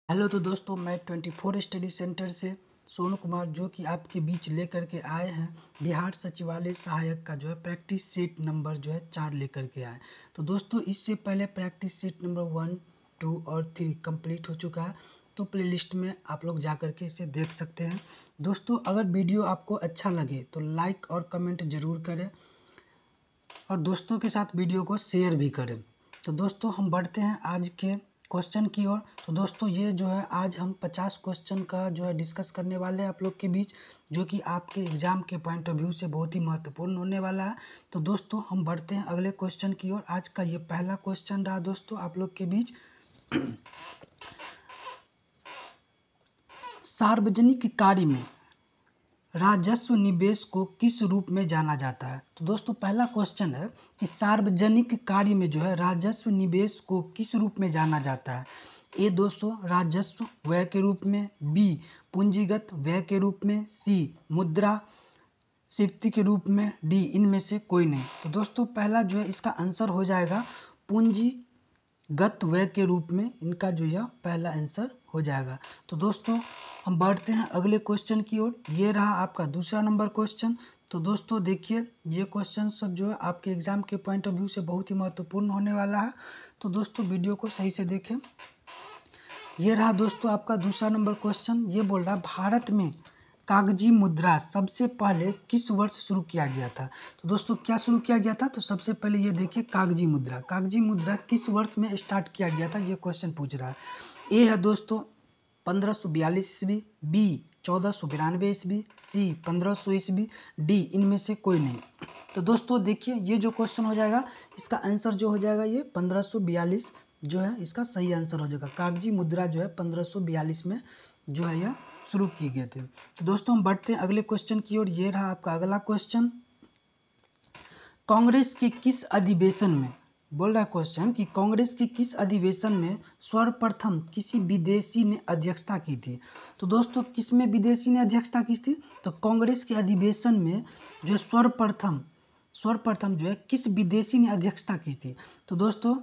Hello तो दोस्तों, मैं 24 स्टडी सेंटर से सोनू कुमार जो कि आपके बीच लेकर के आए हैं बिहार सचिवालय सहायक का जो है प्रैक्टिस सेट नंबर जो है 4 लेकर के आए। तो दोस्तों, इससे पहले प्रैक्टिस सेट नंबर 1, 2 और 3 कंप्लीट हो चुका है। तो प्लेलिस्ट में आप लोग जा कर के इसे देख सकते हैं। दोस्तों, अगर वीडियो आपको अच्छा लगे तो लाइक और कमेंट ज़रूर करें और दोस्तों के साथ वीडियो को शेयर भी करें। तो दोस्तों, हम बढ़ते हैं आज के क्वेश्चन की ओर। तो दोस्तों, ये जो है आज हम 50 क्वेश्चन का जो है डिस्कस करने वाले हैं आप लोग के बीच, जो कि आपके एग्ज़ाम के पॉइंट ऑफ व्यू से बहुत ही महत्वपूर्ण होने वाला है। तो दोस्तों, हम बढ़ते हैं अगले क्वेश्चन की ओर। आज का ये पहला क्वेश्चन रहा दोस्तों आप लोग के बीच। सार्वजनिक कार्य में राजस्व निवेश को किस रूप में जाना जाता है? तो दोस्तों, पहला क्वेश्चन है कि सार्वजनिक कार्य में जो है राजस्व निवेश को किस रूप में जाना जाता है? ए दोस्तों राजस्व व्यय के रूप में, बी पूंजीगत व्यय के रूप में, सी मुद्रा स्फीति के रूप में, डी इनमें से कोई नहीं। तो दोस्तों, पहला जो है इसका आंसर हो जाएगा पूंजीगत व्यय के रूप में। इनका जो यह पहला आंसर हो जाएगा। तो दोस्तों, हम बढ़ते हैं अगले क्वेश्चन की ओर। ये रहा आपका दूसरा नंबर क्वेश्चन। तो दोस्तों देखिए, ये क्वेश्चन सब जो है आपके एग्जाम के पॉइंट ऑफ व्यू से बहुत ही महत्वपूर्ण होने वाला है। तो दोस्तों, वीडियो को सही से देखें। ये रहा दोस्तों आपका दूसरा नंबर क्वेश्चन। ये बोल रहा भारत में कागजी मुद्रा सबसे पहले किस वर्ष शुरू किया गया था? तो दोस्तों, क्या शुरू किया गया था? तो सबसे पहले ये देखिए, कागजी मुद्रा किस वर्ष में स्टार्ट किया गया था, ये क्वेश्चन पूछ रहा है। ए है दोस्तों 1542 ईस्वी, बी 1492 ईस्वी, सी 1500 ईस्वी, डी इनमें से कोई नहीं। तो दोस्तों देखिए, ये जो क्वेश्चन हो जाएगा इसका आंसर जो हो जाएगा ये 1542 जो है इसका सही आंसर हो जाएगा। कागजी मुद्रा जो है 1542 में जो है यह शुरू किए गए थे। तो दोस्तों, हम बढ़ते हैं अगले क्वेश्चन की ओर। ये रहा आपका अगला क्वेश्चन। कांग्रेस के किस अधिवेशन में, बोल रहा है क्वेश्चन कि कांग्रेस के किस अधिवेशन में सर्वप्रथम किसी विदेशी ने अध्यक्षता की थी? तो दोस्तों, किस में विदेशी ने अध्यक्षता की थी? तो कांग्रेस के अधिवेशन में जो सर्वप्रथम जो है किस विदेशी ने अध्यक्षता की थी? तो दोस्तों,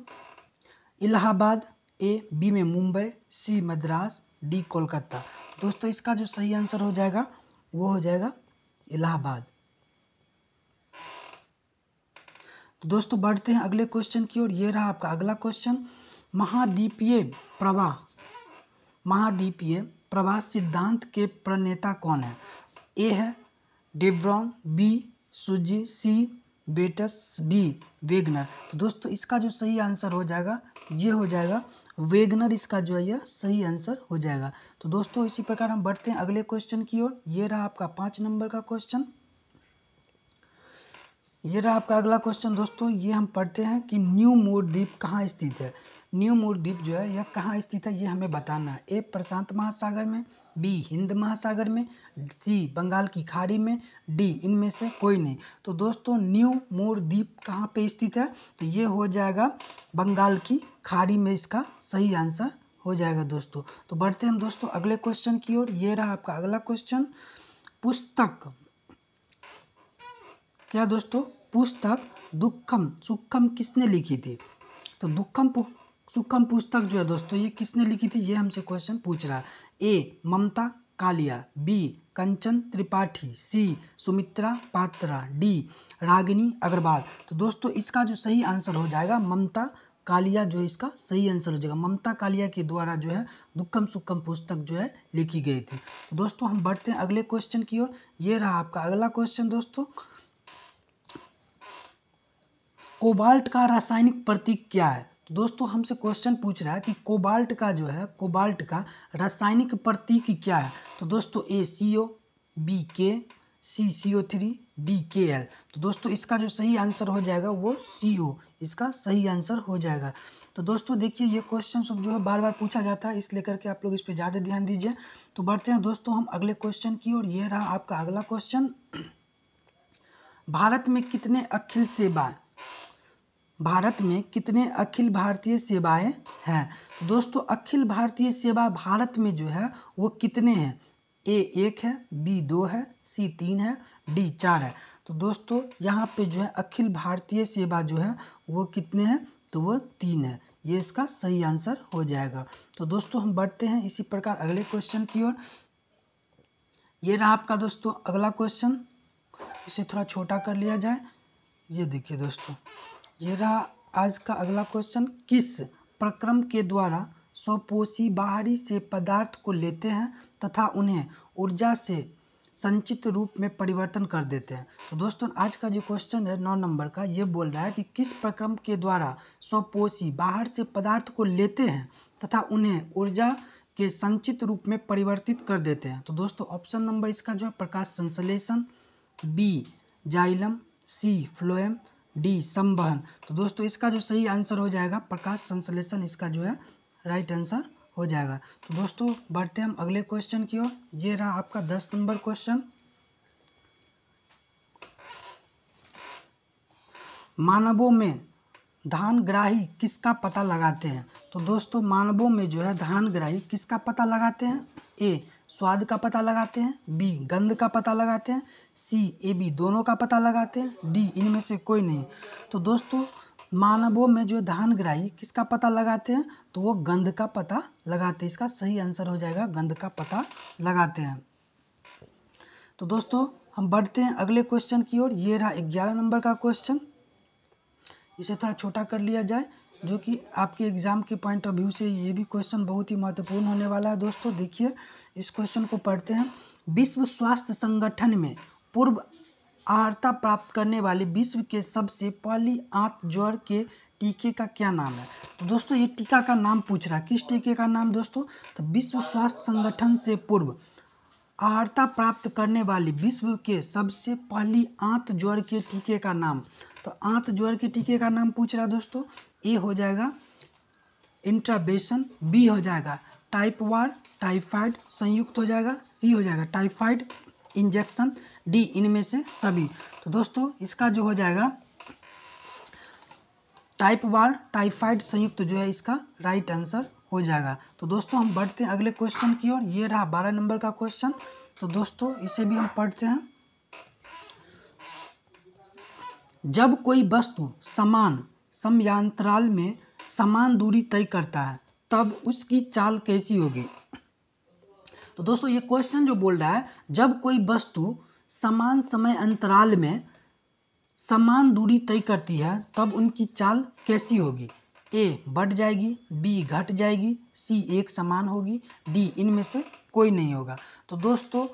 इलाहाबाद, ए बी में मुंबई, सी मद्रास, डी कोलकाता। दोस्तों, इसका जो सही आंसर हो जाएगा वो हो जाएगा इलाहाबाद। तो दोस्तों, बढ़ते हैं अगले क्वेश्चन की ओर। ये रहा आपका अगला क्वेश्चन। महाद्वीपीय प्रवाह सिद्धांत के प्रणेता कौन है? ए है डेब्रॉन, बी सुजी, सी बेटस, डी वेगनर। तो दोस्तों, इसका जो सही आंसर हो जाएगा ये हो जाएगा वेगनर। इसका जो है यह सही आंसर हो जाएगा। तो दोस्तों, इसी प्रकार हम बढ़ते हैं अगले क्वेश्चन की ओर। ये रहा आपका 5 नंबर का क्वेश्चन। ये रहा आपका अगला क्वेश्चन दोस्तों। ये हम पढ़ते हैं कि न्यू मूर द्वीप कहाँ स्थित है? न्यू मूर द्वीप जो है यह कहाँ स्थित है ये हमें बताना है। ए प्रशांत महासागर में, बी हिंद महासागर में, सी बंगाल की खाड़ी में, डी इनमें से कोई नहीं। तो दोस्तों, न्यू मूर द्वीप कहाँ पे स्थित है? तो ये हो जाएगा बंगाल की खाड़ी में, इसका सही आंसर हो जाएगा दोस्तों। तो बढ़ते हैं हम दोस्तों अगले क्वेश्चन की ओर। ये रहा आपका अगला क्वेश्चन। पुस्तक क्या दोस्तों? पुस्तक दुक्खम सुक्खम किसने लिखी थी? तो सुक्खम पुस्तक जो है दोस्तों ये किसने लिखी थी, ये हमसे क्वेश्चन पूछ रहा है। ए ममता कालिया, बी कंचन त्रिपाठी, सी सुमित्रा पात्रा, डी रागिनी अग्रवाल। तो दोस्तों, इसका जो सही आंसर हो जाएगा ममता कालिया, जो इसका सही आंसर हो जाएगा। ममता कालिया के द्वारा जो है दुक्कम सुक्कम पुस्तक जो है लिखी गई थी। तो दोस्तों, हम बढ़ते हैं अगले क्वेश्चन की ओर। ये रहा आपका अगला क्वेश्चन दोस्तों। कोबाल्ट का रासायनिक प्रतीक क्या है? तो दोस्तों, हमसे क्वेश्चन पूछ रहा है कि कोबाल्ट का रासायनिक प्रतीक क्या है? तो दोस्तों, ए CO, बी के, सी CO3, डी KL। तो दोस्तों, इसका जो सही आंसर हो जाएगा वो CO, इसका सही आंसर हो जाएगा। तो दोस्तों देखिए, ये क्वेश्चन सब जो है बार बार पूछा जाता है, इस लेकर के आप लोग इस पर ज़्यादा ध्यान दीजिए। तो बढ़ते हैं दोस्तों हम अगले क्वेश्चन की ओर। ये रहा आपका अगला क्वेश्चन। भारत में कितने अखिल भारतीय सेवाएं हैं? तो दोस्तों, अखिल भारतीय सेवा भारत में जो है वो कितने हैं? ए 1 है, बी 2 है, सी 3 है, डी 4 है। तो दोस्तों, यहाँ पे जो है अखिल भारतीय सेवा जो है वो कितने हैं? तो वो 3 है। ये इसका सही आंसर हो जाएगा। तो दोस्तों हम बढ़ते हैं इसी प्रकार अगले क्वेश्चन की ओर। ये रहा आपका दोस्तों अगला क्वेश्चन, इसे थोड़ा छोटा कर लिया जाए। ये देखिए दोस्तों, ये रहा आज का अगला क्वेश्चन। किस प्रक्रम के द्वारा स्वपोषी बाहरी से पदार्थ को लेते हैं तथा उन्हें ऊर्जा से संचित रूप में परिवर्तन कर देते हैं? तो दोस्तों आज का जो क्वेश्चन है 9 नंबर का, ये बोल रहा है कि किस प्रक्रम के द्वारा स्वपोषी बाहर से पदार्थ को लेते हैं तथा उन्हें ऊर्जा के संचित रूप में परिवर्तित कर देते हैं? तो दोस्तों ऑप्शन नंबर इसका जो है प्रकाश संश्लेषण, बी जाइलम, सी फ्लोएम, डी संवहन। तो दोस्तों इसका जो सही आंसर हो जाएगा प्रकाश संश्लेषण, इसका जो है राइट आंसर हो जाएगा। तो दोस्तों बढ़ते हम अगले क्वेश्चन की ओर। ये रहा आपका 10 नंबर क्वेश्चन। मानवों में धानग्राही किसका पता लगाते हैं? तो दोस्तों मानवों में जो है धानग्राही किसका पता लगाते हैं? ए स्वाद का पता लगाते हैं, बी गंध का पता लगाते हैं, सी ए बी दोनों का पता लगाते हैं, डी इनमें से कोई नहीं। तो दोस्तों मानवों में जो धानग्राही किसका पता लगाते हैं? तो वो गंध का पता लगाते हैं। इसका सही आंसर हो जाएगा गंध का पता लगाते हैं। तो दोस्तों हम बढ़ते हैं अगले क्वेश्चन की ओर। ये रहा 11 नंबर का क्वेश्चन, इसे थोड़ा छोटा कर लिया जाए, जो कि आपके एग्जाम के पॉइंट ऑफ व्यू से ये भी क्वेश्चन बहुत ही महत्वपूर्ण होने वाला है। दोस्तों देखिए इस क्वेश्चन को पढ़ते हैं। विश्व स्वास्थ्य संगठन में पूर्व अर्हता प्राप्त करने वाले विश्व के सबसे पहली आंत ज्वर के टीके का क्या नाम है? तो दोस्तों ये टीका का नाम पूछ रहा है, किस टीके का नाम दोस्तों? तो विश्व स्वास्थ्य संगठन से पूर्व अर्हता प्राप्त करने वाली विश्व के सबसे पहली आंत ज्वर के टीके का नाम। तो आंत ज्वर के टीके का नाम पूछ रहा है दोस्तों। ए हो जाएगा इंट्रावेशन, बी हो जाएगा टाइप वार टाइफाइड संयुक्त हो जाएगा, सी हो जाएगा टाइफाइड इंजेक्शन, डी इनमें से सभी। तो दोस्तों इसका जो हो जाएगा टाइप वार टाइफाइड संयुक्त जो है इसका राइट आंसर हो जाएगा। तो दोस्तों हम बढ़ते हैं अगले क्वेश्चन की ओर। ये रहा 12 नंबर का क्वेश्चन। तो दोस्तों इसे भी हम पढ़ते हैं। जब कोई वस्तु समान समयांतराल में समान दूरी तय करता है तब उसकी चाल कैसी होगी? तो दोस्तों ये क्वेश्चन जो बोल रहा है जब कोई वस्तु समान समय अंतराल में समान दूरी तय करती है तब उनकी चाल कैसी होगी? ए बढ़ जाएगी, बी घट जाएगी, सी एक समान होगी, डी इनमें से कोई नहीं होगा। तो दोस्तों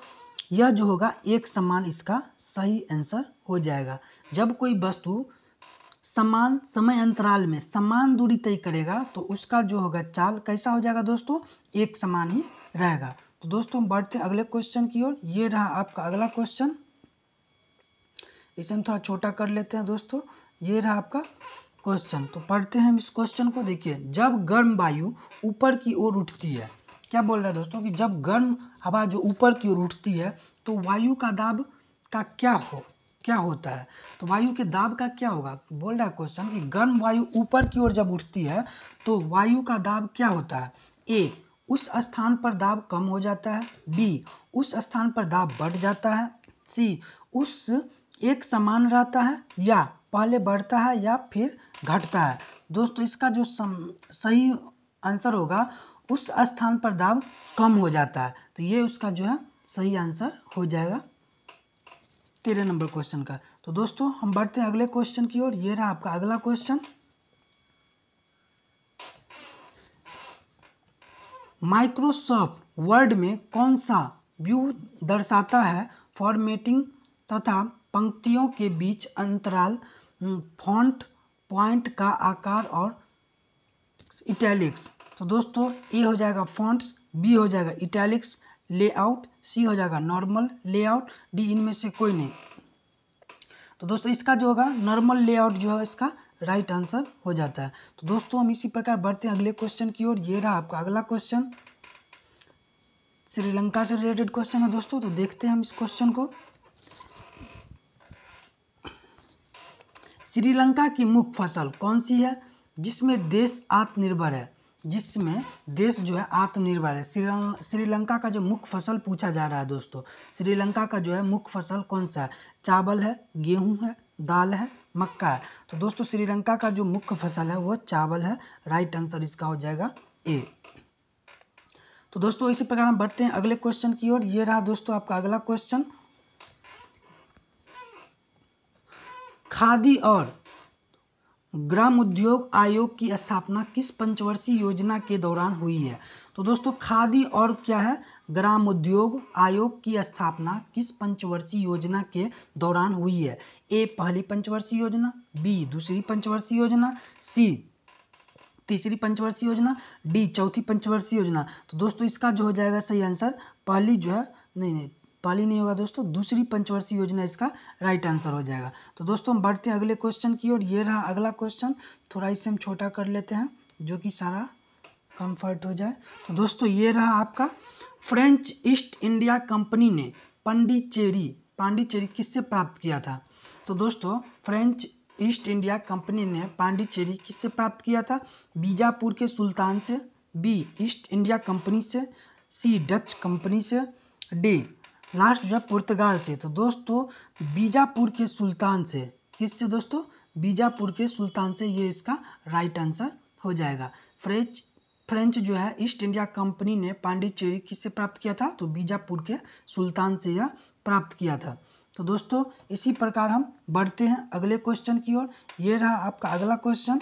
यह जो होगा एक समान इसका सही आंसर हो जाएगा। जब कोई वस्तु समान समय अंतराल में समान दूरी तय करेगा तो उसका जो होगा चाल कैसा हो जाएगा दोस्तों? एक समान ही रहेगा। तो दोस्तों हम बढ़ते हैं अगले क्वेश्चन की ओर। ये रहा आपका अगला क्वेश्चन, इसे हम थोड़ा छोटा कर लेते हैं दोस्तों। ये रहा आपका क्वेश्चन, तो पढ़ते हैं हम इस क्वेश्चन को। देखिए जब गर्म वायु ऊपर की ओर उठती है, क्या बोल रहा है दोस्तों कि जब गर्म हवा जो ऊपर की ओर उठती है तो वायु का दाब का क्या होता है? तो वायु के दाब का क्या होगा? बोल रहा है क्वेश्चन कि गर्म वायु ऊपर की ओर जब उठती है तो वायु का दाब क्या होता है? ए उस स्थान पर दाब कम हो जाता है, बी उस स्थान पर दाब बढ़ जाता है, सी उस एक समान रहता है, या पहले बढ़ता है या फिर घटता है। दोस्तों इसका जो सही आंसर होगा उस स्थान पर दाब कम हो जाता है। तो ये उसका जो है सही आंसर हो जाएगा 13 नंबर क्वेश्चन का। तो दोस्तों हम बढ़ते हैं अगले क्वेश्चन की ओर। ये रहा आपका अगला क्वेश्चन। माइक्रोसॉफ्ट वर्ड में कौन सा व्यू दर्शाता है फॉर्मेटिंग तथा पंक्तियों के बीच अंतराल, फॉन्ट, पॉइंट का आकार और इटैलिक्स? तो दोस्तों ए हो जाएगा फॉन्ट्स, बी हो जाएगा इटैलिक्स लेआउट, सी हो जाएगा नॉर्मल लेआउट, डी इनमें से कोई नहीं। तो दोस्तों इसका जो होगा नॉर्मल लेआउट जो है इसका राइट आंसर हो जाता है। तो दोस्तों हम इसी प्रकार बढ़ते हैं अगले क्वेश्चन की ओर। ये रहा आपका अगला क्वेश्चन, श्रीलंका से रिलेटेड क्वेश्चन है दोस्तों। तो देखते हैं हम इस क्वेश्चन को। श्रीलंका की मुख्य फसल कौन सी है जिसमें देश आत्मनिर्भर है? जिसमें देश जो है आत्मनिर्भर है। श्रीलंका का जो मुख्य फसल पूछा जा रहा है दोस्तों, श्रीलंका का जो है मुख्य फसल कौन सा है? चावल है, गेहूं है, दाल है, मक्का है। तो दोस्तों श्रीलंका का जो मुख्य फसल है वो चावल है। राइट आंसर इसका हो जाएगा ए। तो दोस्तों इसी प्रकार हम बढ़ते हैं अगले क्वेश्चन की ओर। ये रहा दोस्तों आपका अगला क्वेश्चन। खादी और ग्राम उद्योग आयोग की स्थापना किस पंचवर्षीय योजना के दौरान हुई है? तो दोस्तों खादी और क्या है, ग्राम उद्योग आयोग की स्थापना किस पंचवर्षीय योजना के दौरान हुई है? ए पहली पंचवर्षीय योजना, बी दूसरी पंचवर्षीय योजना, सी तीसरी पंचवर्षीय योजना, डी चौथी पंचवर्षीय योजना। तो दोस्तों इसका जो हो जाएगा सही आंसर पहली जो है, नहीं पहली नहीं होगा दोस्तों, दूसरी पंचवर्षीय योजना इसका राइट आंसर हो जाएगा। तो दोस्तों हम बढ़ते हैं अगले क्वेश्चन की ओर। ये रहा अगला क्वेश्चन। थोड़ा इसे हम छोटा कर लेते हैं जो कि सारा कंफर्ट हो जाए। तो दोस्तों ये रहा आपका, फ्रेंच ईस्ट इंडिया कंपनी ने पांडिचेरी किससे प्राप्त किया था? तो दोस्तों फ्रेंच ईस्ट इंडिया कंपनी ने पांडिचेरी किससे प्राप्त किया था? बीजापुर के सुल्तान से, बी ईस्ट इंडिया कंपनी से, सी डच कंपनी से, डी लास्ट जो है पुर्तगाल से। तो दोस्तों बीजापुर के सुल्तान से, किससे दोस्तों? बीजापुर के सुल्तान से, ये इसका राइट आंसर हो जाएगा। फ्रेंच जो है ईस्ट इंडिया कंपनी ने पांडिचेरी किससे प्राप्त किया था? तो बीजापुर के सुल्तान से यह प्राप्त किया था। तो दोस्तों इसी प्रकार हम बढ़ते हैं अगले क्वेश्चन की ओर। ये रहा आपका अगला क्वेश्चन।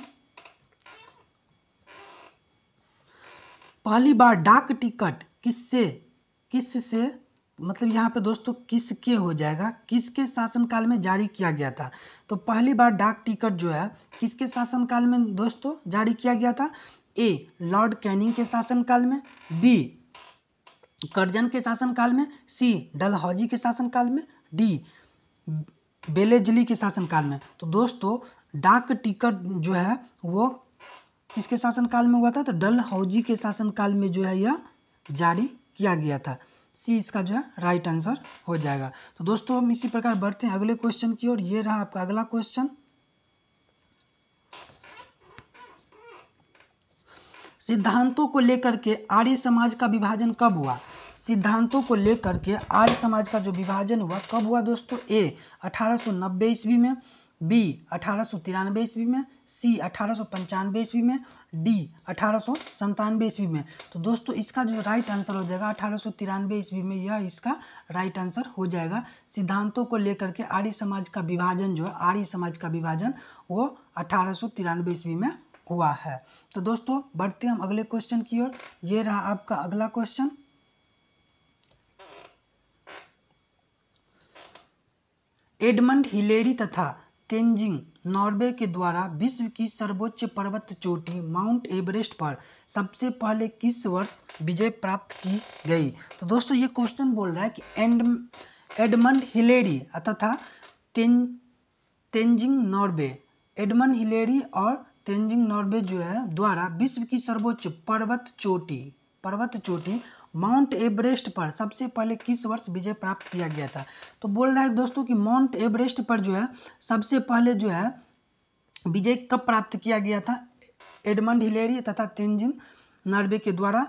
पहली बार डाक टिकट किससे मतलब यहाँ पे दोस्तों किसके हो जाएगा, किसके शासनकाल में जारी किया गया था? तो पहली बार डाक टिकट जो है किसके शासनकाल में दोस्तों जारी किया गया था? ए लॉर्ड कैनिंग के शासनकाल में, बी कर्जन के शासनकाल में, सी डलहौजी के शासनकाल में, डी बेलेजली के शासनकाल में। तो दोस्तों डाक टिकट जो है वो किसके शासनकाल में हुआ था? तो डलहौजी के शासनकाल में जो है यह जारी किया गया था। सी इसका जो है राइट आंसर हो जाएगा। तो दोस्तों हम इसी प्रकार बढ़ते हैं अगले क्वेश्चन की ओर। ये रहा आपका अगला क्वेश्चन। सिद्धांतों को लेकर के आर्य समाज का विभाजन कब हुआ? सिद्धांतों को लेकर के आर्य समाज का जो विभाजन हुआ कब हुआ दोस्तों? ए 1890 ईस्वी में, बी 1893 ईस्वी में, सी 1895 ईस्वी में, डी 1897 ईस्वी में। तो दोस्तों इसका जो राइट आंसर हो जाएगा 1893 ईस्वी में, यह इसका राइट आंसर हो जाएगा। सिद्धांतों को लेकर के आर्य समाज का विभाजन जो है, आर्य समाज का विभाजन वो 1893 ईस्वी में हुआ है। तो दोस्तों बढ़ते हैं हम अगले क्वेश्चन की ओर। ये रहा आपका अगला क्वेश्चन। एडमंड हिलेरी तथा तेंजिंग नॉर्वे के द्वारा विश्व की सर्वोच्च पर्वत चोटी माउंट एवरेस्ट पर सबसे पहले किस वर्ष विजय प्राप्त की गई? तो दोस्तों ये क्वेश्चन बोल रहा है कि एडमंड हिलेरी तथा तेंजिंग नॉर्वे, एडमंड हिलेरी और तेंजिंग नॉर्वे जो है द्वारा विश्व की सर्वोच्च पर्वत चोटी माउंट एवरेस्ट पर सबसे पहले किस वर्ष विजय प्राप्त किया गया था? तो बोल रहा है दोस्तों कि माउंट एवरेस्ट पर जो है सबसे पहले जो है विजय कब प्राप्त किया गया था एडमंड हिलेरी तथा तेंजिंग नॉर्वे के द्वारा?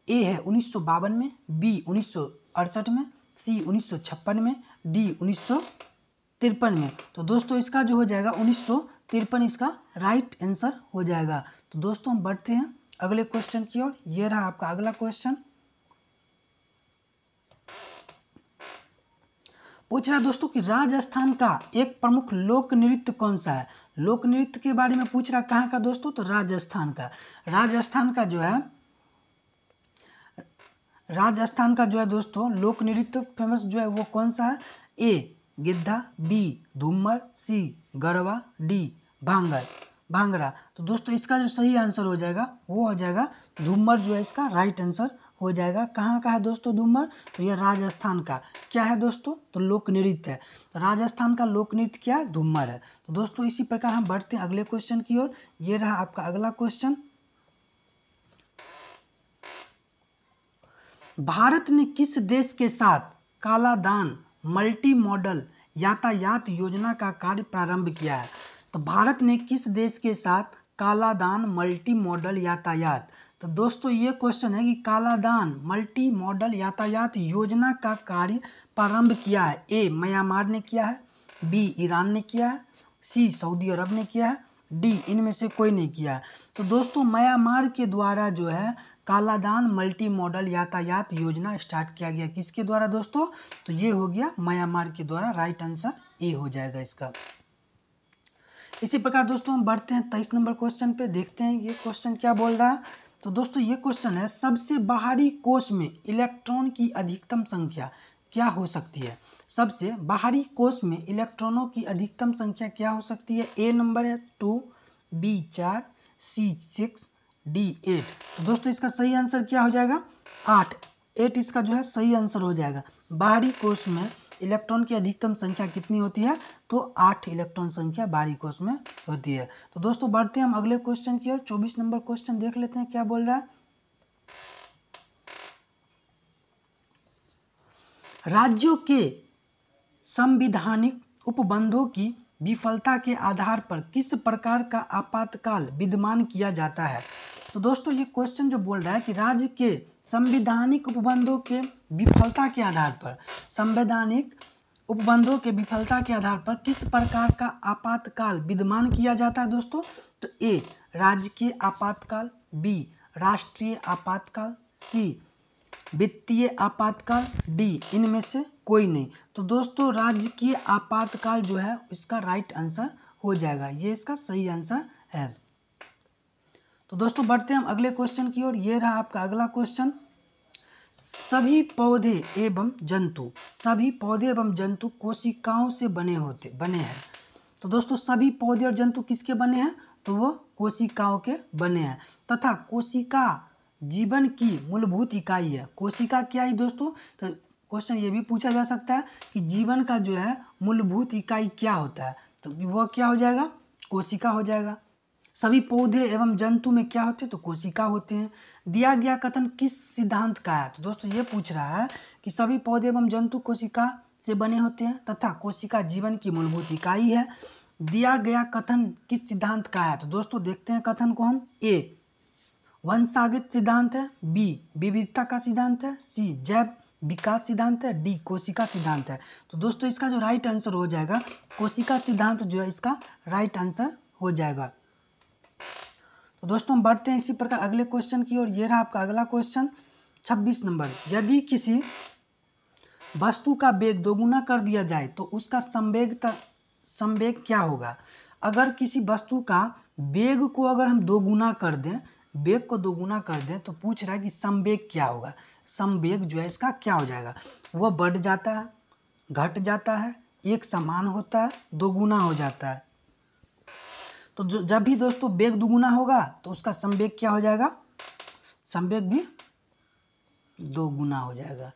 ए है 1952 में, बी 1968 में, सी 1956 में, डी 1953 में। तो दोस्तों इसका जो हो जाएगा 1953 इसका राइट आंसर हो जाएगा। तो दोस्तों हम बढ़ते हैं अगले क्वेश्चन की ओर। ये रहा आपका अगला क्वेश्चन। पूछ रहा है दोस्तों कि राजस्थान का एक प्रमुख लोक नृत्य कौन सा है? लोक नृत्य के बारे में पूछ रहा, कहाँ का दोस्तों? तो राजस्थान का। राजस्थान का जो है दोस्तों लोक नृत्य फेमस जो है वो कौन सा है? ए गिद्धा, बी धूमर, सी गरबा, डी भांगड़ा। तो दोस्तों इसका जो सही आंसर हो जाएगा वो हो जाएगा धूमर, जो है इसका राइट आंसर हो जाएगा। कहाँ का है दोस्तों धूमर? तो यह राजस्थान का क्या है दोस्तों? तो लोक नृत्य है। तो राजस्थान का लोक नृत्य क्या है? धूमर है। तो दोस्तों इसी प्रकार हम बढ़ते हैं अगले क्वेश्चन की ओर। ये रहा आपका अगला क्वेश्चन। भारत ने किस देश के साथ कालादान मल्टी मॉडल यातायात योजना का कार्य प्रारंभ किया है? तो भारत ने किस देश के साथ कालादान मल्टी मॉडल यातायात, तो दोस्तों ये क्वेश्चन है कि कालादान मल्टी मॉडल यातायात योजना का कार्य प्रारंभ किया है। ए म्यांमार ने किया है, बी ईरान ने किया है, सी सऊदी अरब ने किया है, डी इनमें से कोई नहीं किया है। तो दोस्तों म्यांमार के द्वारा जो है कालादान मल्टी मॉडल यातायात योजना स्टार्ट किया गया, किसके द्वारा दोस्तों? तो ये हो गया म्यांमार के द्वारा, राइट आंसर ए हो जाएगा इसका। इसी प्रकार दोस्तों हम बढ़ते हैं 23 नंबर क्वेश्चन पे, देखते हैं ये क्वेश्चन क्या बोल रहा है। तो दोस्तों ये क्वेश्चन है, सबसे बाहरी कोश में इलेक्ट्रॉन की अधिकतम संख्या क्या हो सकती है? सबसे बाहरी कोश में इलेक्ट्रॉनों की अधिकतम संख्या क्या हो सकती है? ए नंबर है 2, बी 4, सी 6, डी 8। तो दोस्तों इसका सही आंसर क्या हो जाएगा? 8 इसका जो है सही आंसर हो जाएगा। बाहरी कोश में इलेक्ट्रॉन की अधिकतम संख्या कितनी होती है? तो 8 इलेक्ट्रॉन संख्या बाहरी कोश में होती है। तो दोस्तों बढ़ते हैं हम अगले क्वेश्चन की ओर। 24 नंबर क्वेश्चन देख लेते हैं क्या बोल रहा है। राज्यों के संविधानिक उपबंधों की विफलता के आधार पर किस प्रकार का आपातकाल विद्यमान किया जाता है? तो दोस्तों ये क्वेश्चन जो बोल रहा है कि राज्य के संवैधानिक उपबंधों के विफलता के आधार पर, संवैधानिक उपबंधों के विफलता के आधार पर किस प्रकार का आपातकाल विद्यमान किया जाता है दोस्तों? तो ए राजकीय आपातकाल, बी राष्ट्रीय आपातकाल, सी वित्तीय आपातकाल, डी इनमें से कोई नहीं। तो दोस्तों राजकीय आपातकाल जो है इसका राइट आंसर हो जाएगा, ये इसका सही आंसर है। तो दोस्तों बढ़ते हैं हम अगले क्वेश्चन की ओर। ये रहा आपका अगला क्वेश्चन। सभी पौधे एवं जंतु कोशिकाओं से बने हैं। तो दोस्तों सभी पौधे और जंतु किसके बने हैं? तो वो कोशिकाओं के बने हैं, तथा कोशिका जीवन की मूलभूत इकाई है। कोशिका क्या है दोस्तों? तो क्वेश्चन ये भी पूछा जा सकता है कि जीवन का जो है मूलभूत इकाई क्या होता है? तो वो क्या हो जाएगा? कोशिका हो जाएगा। सभी पौधे एवं जंतु में क्या होते हैं? तो कोशिका होते हैं। दिया गया कथन किस सिद्धांत का है? तो दोस्तों ये पूछ रहा है कि सभी पौधे एवं जंतु कोशिका से बने होते हैं तथा कोशिका जीवन की मूलभूत इकाई है। दिया गया कथन किस सिद्धांत का है? तो दोस्तों देखते हैं कथन को हम। ए वंशागत सिद्धांत है, बी विविधता का सिद्धांत है, सी जैव विकास सिद्धांत है, डी कोशिका सिद्धांत है। तो दोस्तों इसका जो राइट आंसर हो जाएगा कोशिका सिद्धांत जो है इसका राइट आंसर हो जाएगा। तो दोस्तों हम बढ़ते हैं इसी प्रकार अगले क्वेश्चन की ओर। ये रहा आपका अगला क्वेश्चन 26 नंबर। यदि किसी वस्तु का वेग दोगुना कर दिया जाए तो उसका संवेग क्या होगा? अगर किसी वस्तु का वेग को अगर हम दोगुना कर दें, वेग को दोगुना कर दें तो पूछ रहा है कि संवेग क्या होगा? संवेग जो है इसका क्या हो जाएगा? वह बढ़ जाता है, घट जाता है, एक समान होता है, दोगुना हो जाता है। तो जब भी दोस्तों वेग दुगुना होगा तो उसका संवेग क्या हो जाएगा? संवेग भी दोगुना हो जाएगा।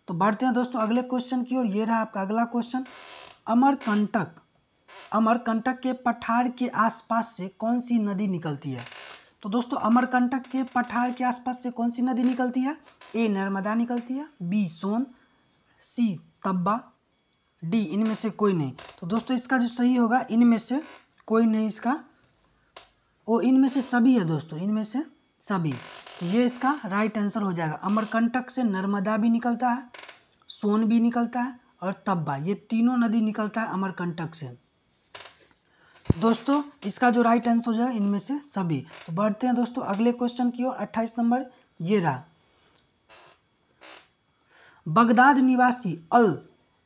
तो बढ़ते हैं दोस्तों अगले क्वेश्चन की ओर। ये रहा आपका अगला क्वेश्चन। अमरकंटक के पठार के आसपास से कौन सी नदी निकलती है? तो दोस्तों अमरकंटक के पठार के आसपास से कौन सी नदी निकलती है? ए नर्मदा निकलती है, बी सोन, सी तब्बा, डी इनमें से कोई नहीं। तो दोस्तों इसका जो सही होगा इनमें से कोई नहीं, इसका वो इनमें से सभी है दोस्तों, इनमें से सभी। तो ये इसका राइट आंसर हो जाएगा। अमरकंटक से नर्मदा भी निकलता है, सोन भी निकलता है और तब्बा, ये तीनों नदी निकलता है अमरकंटक से। दोस्तों इसका जो राइट आंसर हो जाएगा इनमें से सभी। तो बढ़ते हैं दोस्तों अगले क्वेश्चन की ओर। 28 नंबर ये रहा। बगदाद निवासी अल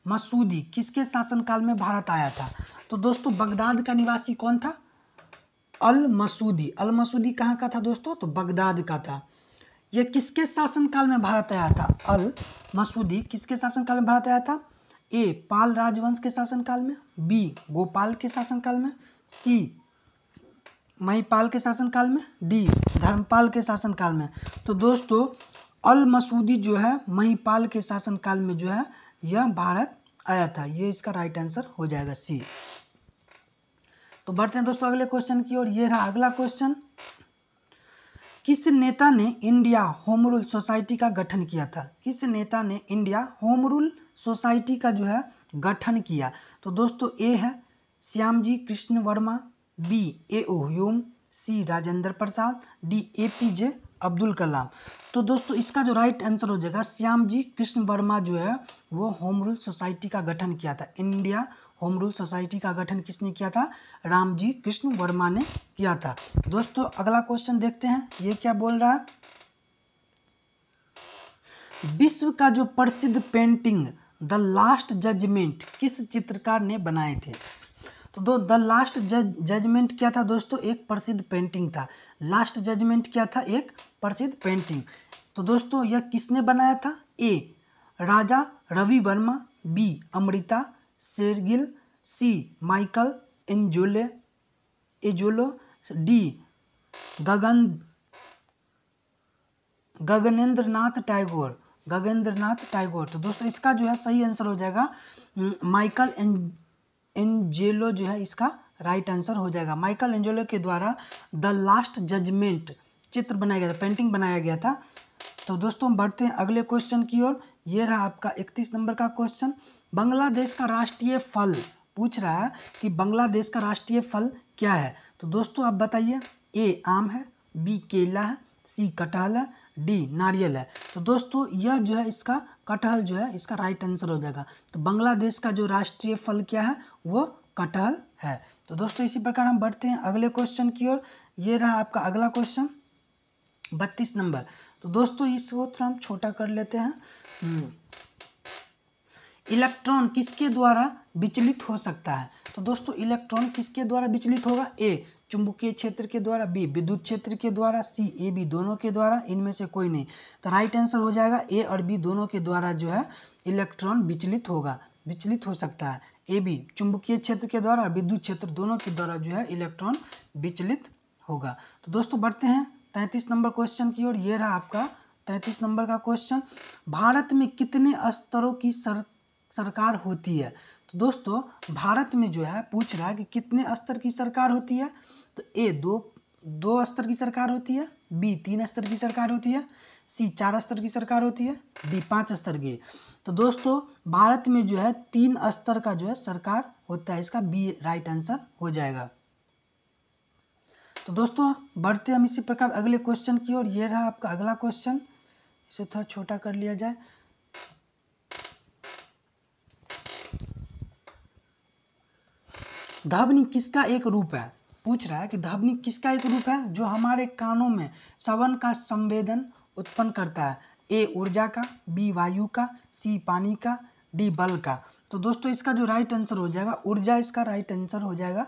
मसूदी किसके शासनकाल में भारत आया था? तो दोस्तों बगदाद का निवासी कौन था? अल मसूदी। अल मसूदी कहाँ का था दोस्तों? तो बगदाद का था। यह किसके शासनकाल में भारत आया था? अल मसूदी किसके शासनकाल में भारत आया था? ए पाल राजवंश के शासनकाल में, बी गोपाल के शासनकाल में, सी महिपाल के शासनकाल में, डी धर्मपाल के शासनकाल में। तो दोस्तों अल मसूदी जो है महिपाल के शासनकाल में जो है यह भारत आया था, ये इसका राइट आंसर हो जाएगा सी। तो बढ़ते हैं दोस्तों अगले क्वेश्चन की ओर। ये रहा अगला क्वेश्चन। किस नेता ने इंडिया होम रूल सोसाइटी का गठन किया था? किस नेता ने इंडिया होम रूल सोसाइटी का जो है गठन किया? तो दोस्तों ए है Shyamji Krishna Varma, B A O. Hume, C Rajendra Prasad, D A P J. Abdul Kalam. तो दोस्तों इसका जो राइट आंसर हो जाएगा श्यामजी कृष्ण वर्मा जो है वो होम रूल सोसाइटी का गठन किया था, इंडिया होम रूल सोसाइटी का गठन किसने किया था? रामजी कृष्ण वर्मा ने किया था। दोस्तों अगला क्वेश्चन देखते हैं, ये क्या बोल रहा है? विश्व का जो प्रसिद्ध पेंटिंग द लास्ट जजमेंट किस चित्रकार ने बनाए थे? तो द लास्ट जजमेंट क्या था दोस्तों? एक प्रसिद्ध पेंटिंग था। लास्ट जजमेंट क्या था? एक प्रसिद्ध पेंटिंग। तो दोस्तों यह किसने बनाया था? ए राजा रवि वर्मा, बी अमृता शेरगिल, सी माइकल एंजोलो, डी गगनेंद्रनाथ टैगोर। तो दोस्तों इसका जो है सही आंसर हो जाएगा माइकल एंजेलो जो है इसका राइट आंसर हो जाएगा। माइकल एंजेलो के द्वारा द लास्ट जजमेंट चित्र बनाया गया था, पेंटिंग बनाया गया था। तो दोस्तों हम बढ़ते हैं अगले क्वेश्चन की ओर। ये रहा आपका 31 नंबर का क्वेश्चन। बांग्लादेश का राष्ट्रीय फल पूछ रहा है कि बांग्लादेश का राष्ट्रीय फल क्या है? तो दोस्तों आप बताइए। ए आम है, बी केला है, सी कटहल है, डी नारियल है। तो दोस्तों यह जो है इसका कटहल जो है इसका राइट आंसर हो जाएगा। तो बांग्लादेश का जो राष्ट्रीय फल क्या है? वो कटहल है। तो दोस्तों इसी प्रकार हम बढ़ते हैं अगले क्वेश्चन की ओर। ये रहा आपका अगला क्वेश्चन 32 नंबर। तो दोस्तों इसको थोड़ा हम छोटा कर लेते हैं। इलेक्ट्रॉन किसके द्वारा विचलित हो सकता है? तो दोस्तों इलेक्ट्रॉन किसके द्वारा विचलित होगा? ए चुंबकीय क्षेत्र के द्वारा, बी विद्युत क्षेत्र के द्वारा, सी ए बी दोनों के द्वारा, इनमें से कोई नहीं। तो राइट आंसर हो जाएगा ए और बी दोनों के द्वारा जो है इलेक्ट्रॉन विचलित हो सकता है। ए बी चुंबकीय क्षेत्र के द्वारा और विद्युत क्षेत्र दोनों के द्वारा जो है इलेक्ट्रॉन विचलित होगा। तो दोस्तों बढ़ते हैं 33 नंबर क्वेश्चन की ओर। ये रहा आपका 33 नंबर का क्वेश्चन। भारत में कितने स्तरों की सरकार होती है? तो दोस्तों भारत में जो है पूछ रहा है कि कितने स्तर की सरकार होती है? तो ए दो स्तर की सरकार होती है, बी 3 स्तर की सरकार होती है, सी 4 स्तर की सरकार होती है, डी 5 स्तर की। तो दोस्तों भारत में जो है 3 स्तर का जो है सरकार होता है, इसका बी राइट आंसर हो जाएगा। तो दोस्तों बढ़ते हम इसी प्रकार अगले क्वेश्चन की ओर। ये रहा आपका अगला क्वेश्चन, इसे थोड़ा छोटा कर लिया जाए। ध्वनि किसका एक रूप है? पूछ रहा है कि ध्वनि किसका एक रूप है जो हमारे कानों में श्रवण का संवेदन उत्पन्न करता है? ए ऊर्जा का, बी वायु का, सी पानी का, डी बल का। तो दोस्तों इसका जो राइट आंसर हो जाएगा ऊर्जा, इसका राइट आंसर हो जाएगा।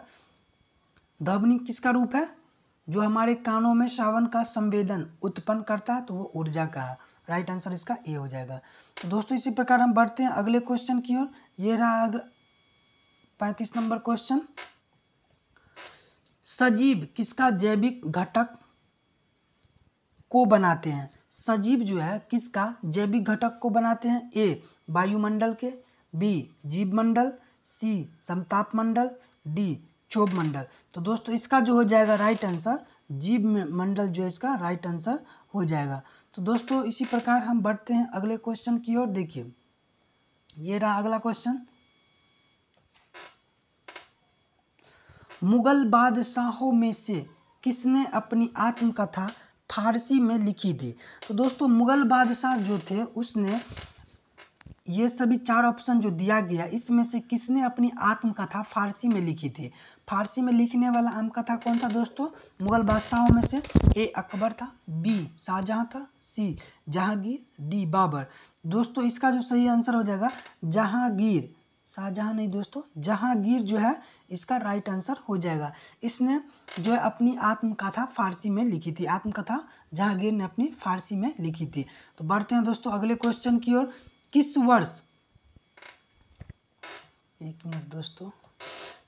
ध्वनि किसका रूप है जो हमारे कानों में श्रवण का संवेदन उत्पन्न करता है? तो वो ऊर्जा का है। राइट आंसर इसका ए हो जाएगा। तो दोस्तों इसी प्रकार हम बढ़ते हैं अगले क्वेश्चन की ओर। ये रहा 35 नंबर क्वेश्चन। सजीव किसका जैविक घटक को बनाते हैं? सजीव जो है किसका जैविक घटक को बनाते हैं? ए वायुमंडल के, बी जीवमंडल, सी समताप मंडल, डी क्षोभ मंडल। तो दोस्तों इसका जो हो जाएगा राइट आंसर जीव मंडल जो है इसका राइट आंसर हो जाएगा। तो दोस्तों इसी प्रकार हम बढ़ते हैं अगले क्वेश्चन की ओर। देखिए ये रहा अगला क्वेश्चन। मुगल बादशाहों में से किसने अपनी आत्मकथा फारसी में लिखी थी? तो दोस्तों मुगल बादशाह जो थे उसने ये सभी 4 ऑप्शन जो दिया गया इसमें से किसने अपनी आत्मकथा फारसी में लिखी थी? फारसी में लिखने वाला आत्मकथा कौन था दोस्तों? मुगल बादशाहों में से ए अकबर था, बी शाहजहां था, सी जहांगीर, डी बाबर। दोस्तों इसका जो सही आंसर हो जाएगा जहांगीर, शाहजहां नहीं दोस्तों, जहांगीर जो है इसका राइट आंसर हो जाएगा। इसने जो है अपनी आत्मकथा फारसी में लिखी थी, आत्मकथा जहांगीर ने अपनी फारसी में लिखी थी। तो बढ़ते हैं दोस्तों अगले क्वेश्चन की ओर। किस वर्ष, एक मिनट दोस्तों,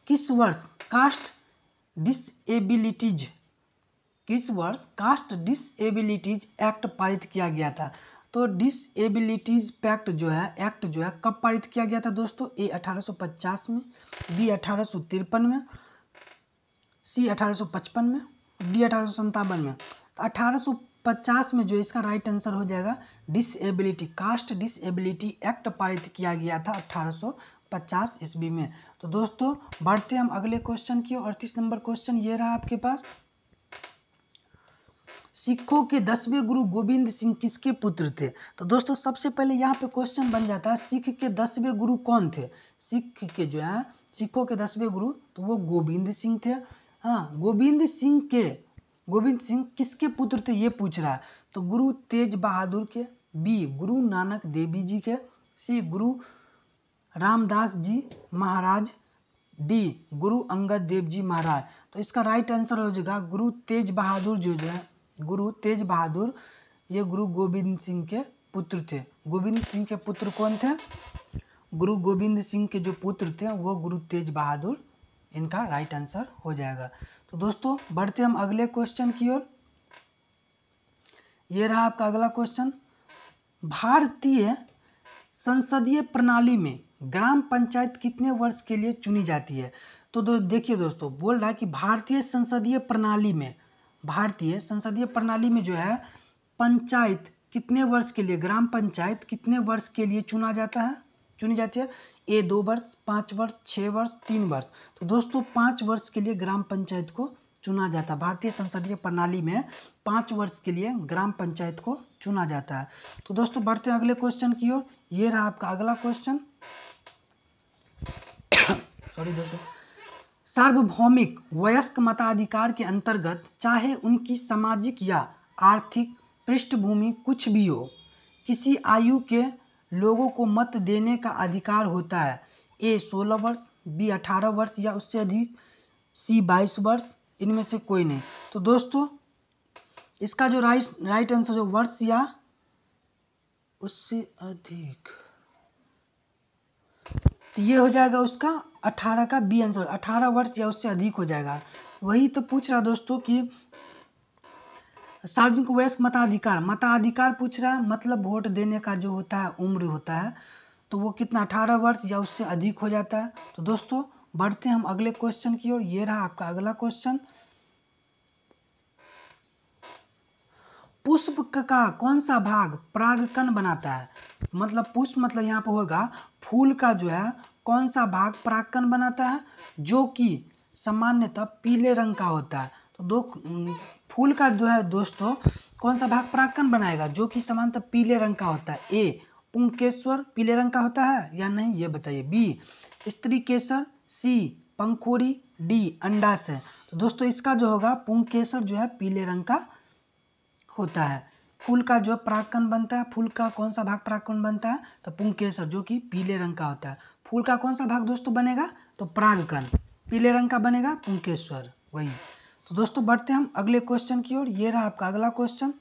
किस वर्ष कास्ट डिसेबिलिटीज एक्ट पारित किया गया था? तो डिसेबिलिटीज पैक्ट जो है एक्ट जो है कब पारित किया गया था दोस्तों? ए 1850 में, बी 1853 में, सी 1855 में, डी 1857 में। तो 1850 में जो इसका राइट आंसर हो जाएगा कास्ट डिसेबिलिटी एक्ट पारित किया गया था 1850 ईस्वी में। तो दोस्तों बढ़ते हम अगले क्वेश्चन की 38 नंबर क्वेश्चन। ये रहा आपके पास। सिखों के 10वें गुरु गोविंद सिंह किसके पुत्र थे? तो दोस्तों सबसे पहले यहाँ पे क्वेश्चन बन जाता है सिख के 10वें गुरु कौन थे? सिख के जो है सिखों के 10वें गुरु, तो वो गोविंद सिंह थे। हाँ, गोविंद सिंह किसके पुत्र थे ये पूछ रहा है, तो गुरु तेज बहादुर के, बी गुरु नानक देवी जी के, सी गुरु रामदास जी महाराज, डी गुरु अंगद देव जी महाराज। तो इसका राइट आंसर हो जाएगा गुरु तेज बहादुर। जो है गुरु तेज बहादुर, ये गुरु गोविंद सिंह के पुत्र थे। गोविंद सिंह के पुत्र कौन थे? गुरु गोविंद सिंह के जो पुत्र थे वो गुरु तेज बहादुर, इनका राइट आंसर हो जाएगा। तो दोस्तों बढ़ते हम अगले क्वेश्चन की ओर। ये रहा आपका अगला क्वेश्चन। भारतीय संसदीय प्रणाली में ग्राम पंचायत कितने वर्ष के लिए चुनी जाती है? तो देखिए दोस्तों, बोल रहा है कि भारतीय संसदीय प्रणाली में जो है पंचायत कितने वर्ष के लिए, ग्राम पंचायत कितने वर्ष के लिए चुनी जाती है? ए 2 वर्ष, 5 वर्ष, 6 वर्ष, 3 वर्ष। तो दोस्तों 5 वर्ष के लिए ग्राम पंचायत को चुना जाता है। भारतीय संसदीय प्रणाली में 5 वर्ष के लिए ग्राम पंचायत को चुना जाता है। तो दोस्तों बढ़ते हैं अगले क्वेश्चन की ओर। ये रहा आपका अगला क्वेश्चन। सॉरी दोस्तों। सार्वभौमिक वयस्क मताधिकार के अंतर्गत चाहे उनकी सामाजिक या आर्थिक पृष्ठभूमि कुछ भी हो, किसी आयु के लोगों को मत देने का अधिकार होता है। ए 16 वर्ष, बी 18 वर्ष या उससे अधिक, सी 22 वर्ष, इनमें से कोई नहीं। तो दोस्तों इसका जो राइट आंसर जो वर्ष या उससे अधिक, तो ये हो जाएगा उसका 18 का बी आंसर, 18 वर्ष या उससे अधिक हो जाएगा। वही तो पूछ रहा दोस्तों कि सार्वजनिक वयस्क मताधिकार पूछ रहा है, मतलब वोट देने का जो होता है उम्र होता है, तो वो कितना 18 वर्ष या उससे अधिक हो जाता है। तो दोस्तों बढ़ते हैं हम अगले क्वेश्चन की ओर। ये रहा आपका अगला क्वेश्चन। पुष्प का कौन सा भाग परागकण बनाता है? मतलब पुष्प मतलब यहाँ पे होगा फूल का जो है कौन सा भाग परागकण बनाता है, जो कि सामान्यतः पीले रंग का होता है। तो फूल का जो है दोस्तों कौन सा भाग परागकण बनाएगा, जो कि सामान्यतः पीले रंग का होता है? ए पुंकेसर पीले रंग का होता है या नहीं ये बताइए। बी स्त्री केसर, सी पंखुड़ी, डी अंडाशय। तो दोस्तों इसका जो होगा पुंकेसर जो है पीले रंग का होता है। फूल का जो परागकण बनता है, फूल का कौन सा भाग परागकण बनता है, तो पुंकेसर जो कि पीले रंग का होता है। फूल का कौन सा भाग दोस्तों बनेगा, तो परागकण पीले रंग का बनेगा पुंकेसर वही। तो दोस्तों बढ़ते हैं हम अगले क्वेश्चन की ओर। ये रहा आपका अगला क्वेश्चन।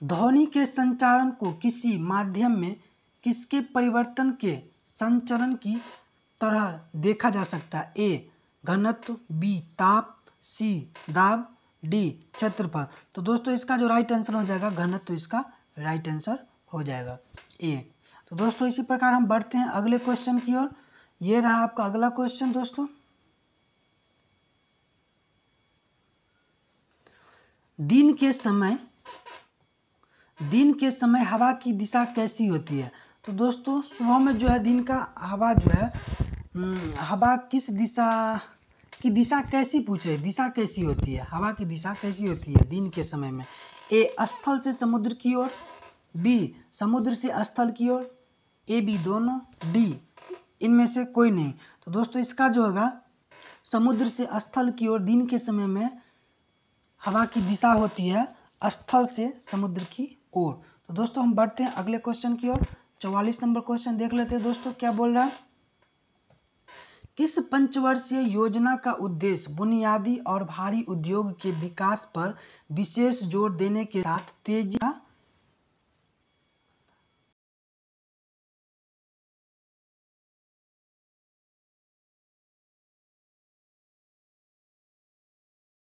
ध्वनि के संचारण को किसी माध्यम में किसके परिवर्तन के संचरण की तरह देखा जा सकता है? ए घनत्व, बी ताप, सी दाब, डी क्षेत्रफल। तो दोस्तों इसका जो राइट आंसर हो जाएगा घनत्व, इसका राइट आंसर हो जाएगा ए। तो दोस्तों इसी प्रकार हम बढ़ते हैं अगले क्वेश्चन की ओर। ये रहा आपका अगला क्वेश्चन दोस्तों। दिन के समय हवा की दिशा कैसी होती है? तो दोस्तों सुबह में जो है दिन का हवा जो है हवा किस दिशा कैसी पूछ रहे, दिशा कैसी होती है, हवा की दिशा कैसी होती है दिन के समय में? ए स्थल से समुद्र की ओर, बी समुद्र से स्थल की ओर, ए बी दोनों, डी इनमें से कोई नहीं। तो दोस्तों इसका जो होगा समुद्र से स्थल की ओर दिन के समय में हवा की दिशा होती है स्थल से समुद्र की ओर। तो दोस्तों हम बढ़ते हैं अगले क्वेश्चन की ओर। 44 नंबर क्वेश्चन देख लेते हैं दोस्तों क्या बोल रहा है। किस पंचवर्षीय योजना का उद्देश्य बुनियादी और भारी उद्योग के विकास पर विशेष जोर देने के साथ तेजी का